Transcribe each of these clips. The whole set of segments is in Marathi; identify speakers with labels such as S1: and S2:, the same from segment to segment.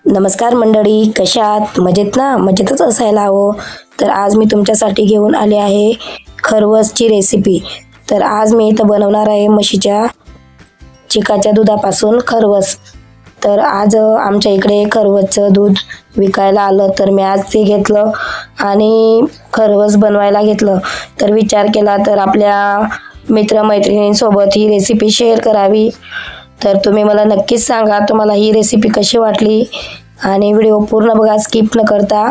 S1: नमस्कार मंडळी, कशा आहात? मजेत ना? मजेतच असायला हवं. तर आज मी तुमच्यासाठी घेऊन आले आहे खरवसची रेसिपी. तर आज मी इथं बनवणार आहे म्हशीच्या चिकाच्या दुधापासून खरवस. तर आज आमच्या इकडे खरवसचं दूध विकायला आलं, तर मी आज ते घेतलं आणि खरवस बनवायला घेतलं. तर विचार केला तर आपल्या मित्रमैत्रिणींसोबत ही रेसिपी शेअर करावी. तर तुम्ही मला नक्कीच सांगा तुम्हाला ही रेसिपी कशी वाटली आणि व्हिडिओ पूर्ण बघा, स्किप न करता.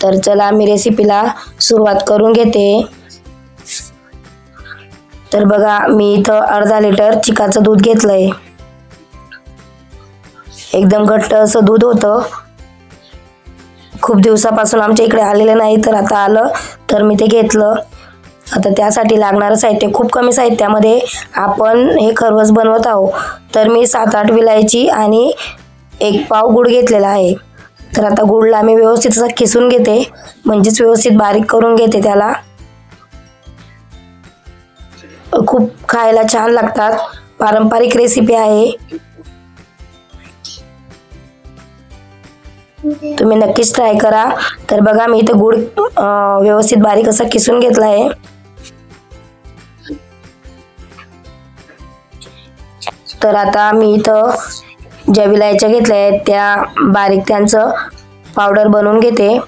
S1: तर चला मी रेसिपीला सुरुवात करून घेते. तर बघा, मी इथं अर्धा लिटर चिकाचं दूध घेतलंय. एकदम घट्ट असं दूध होतं. खूप दिवसापासून आमच्या इकडे आलेलं नाही, तर आता आलं तर मी ते घेतलं. आता त्यासाठी लागणारं साहित्य खूप कमी साहित्यामध्ये आपण हे खरवस बनवत आहोत. तर मी 7-8 विलायची आणि 1 पाव गूळ घेतलेला आहे. तर आता गूळला मी व्यवस्थित असं किसून घेते, म्हणजेच व्यवस्थित बारीक करून घेते त्याला. खूप खायला छान लागतात, पारंपरिक रेसिपी आहे. तुम्ही नक्कीच ट्राय करा. तर बघा, मी इथे गूळ व्यवस्थित बारीक असा किसून घेतला आहे. तर आता मी इथं ज्या विलायच्या घेतल्या आहेत त्या बारीक त्यांचं पावडर बनवून घेते,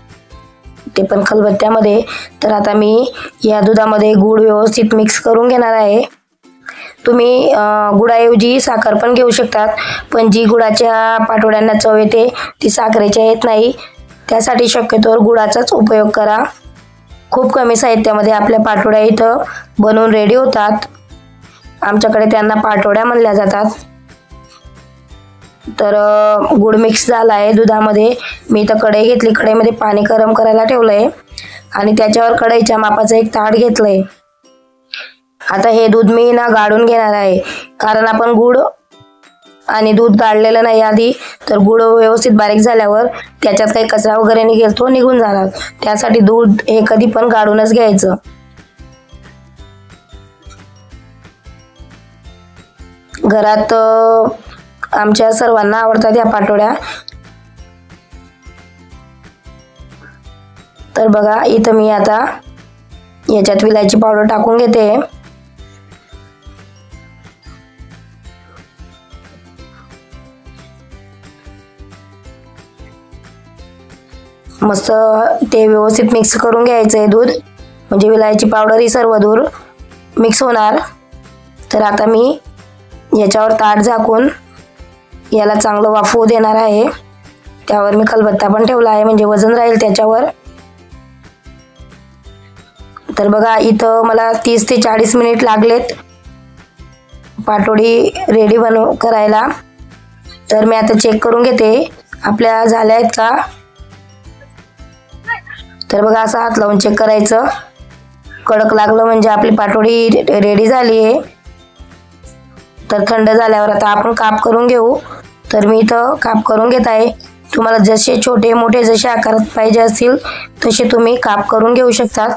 S1: ते पण खलबत्त्यामध्ये. तर आता मी या दुधामध्ये गूळ व्यवस्थित मिक्स करून घेणार आहे. तुम्ही गुळाऐवजी साखर पण घेऊ शकतात, पण जी गुळाच्या पाटोड्यांना चव येते ती साखरेच्या येत नाही. त्यासाठी शक्यतोवर गुळाचाच उपयोग करा. खूप कमी साहित्यामध्ये आपल्या पाटोड्या इथं बनवून रेडी होतात. आमच्याकडे त्यांना पाटोड्या म्हणल्या जातात. तर गूळ मिक्स झाला आहे दुधामध्ये. मी इथं कढई घेतली, कढईमध्ये पाणी गरम करायला ठेवलंय आणि त्याच्यावर कढईच्या मापाचं एक ताट घेतलंय. आता हे दूध मी ना गाळून घेणार आहे, कारण आपण गूळ आणि दूध गाळलेलं नाही आधी. तर गूळ व्यवस्थित बारीक झाल्यावर त्याच्यात काही कचरा वगैरे निघेल, तो निघून जाणार. त्यासाठी दूध हे कधी पण गाळूनच घ्यायचं. घरात आमच्या सर्वांना आवडतात या पाटोड्या. तर बघा, इथं मी आता याच्यात विलायची पावडर टाकून घेते. मस्त ते व्यवस्थित मिक्स करून घ्यायचं आहे दूध, म्हणजे विलायची पावडर ही सर्व दूर मिक्स होणार. तर आता मी याच्यावर ताट झाकून याला चांगलं वाफवू देणार आहे. त्यावर मी खलबत्ता पण ठेवला आहे, म्हणजे वजन राहील त्याच्यावर. तर बघा, इथं मला 30 ते 40 मिनिट लागलेत पाटोडी रेडी करायला. तर मी आता चेक करून घेते आपल्या झाल्या आहेत का. तर बघा, असं हात लावून चेक करायचं. कडक लागलं म्हणजे आपली पाटोडी रेडी झाली आहे. तर थंड झाल्यावर आता आपण काप करून घेऊ. तर मी इथं काप करून घेत आहे. तुम्हाला जसे छोटे मोठे जसे आकारात पाहिजे असतील तसे तुम्ही काप करून घेऊ शकतात.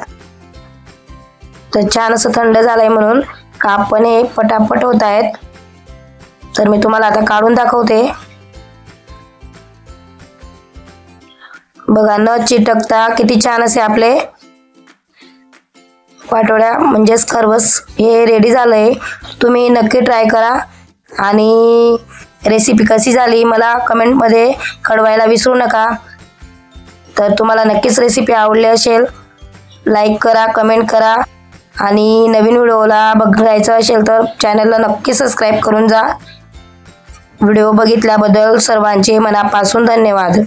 S1: तर छान असं थंड झालंय म्हणून काप पण हे पटापट होत आहेत. तर मी तुम्हाला आता काढून दाखवते. बघा, न चिटकता किती छान असे आपले पाटोड्या म्हणजेच खरवस हे रेडी झालंय. तुम्ही नक्की ट्राय करा आणि रेसिपी कशी झाली मला कमेंटमध्ये कळवायला विसरू नका. तर तुम्हाला नक्कीच रेसिपी आवडली असेल, लाईक करा, कमेंट करा आणि नवीन व्हिडिओला बघायचं असेल तर चॅनलला नक्की सबस्क्राईब करून जा. व्हिडिओ बघितल्याबद्दल सर्वांचे मनापासून धन्यवाद.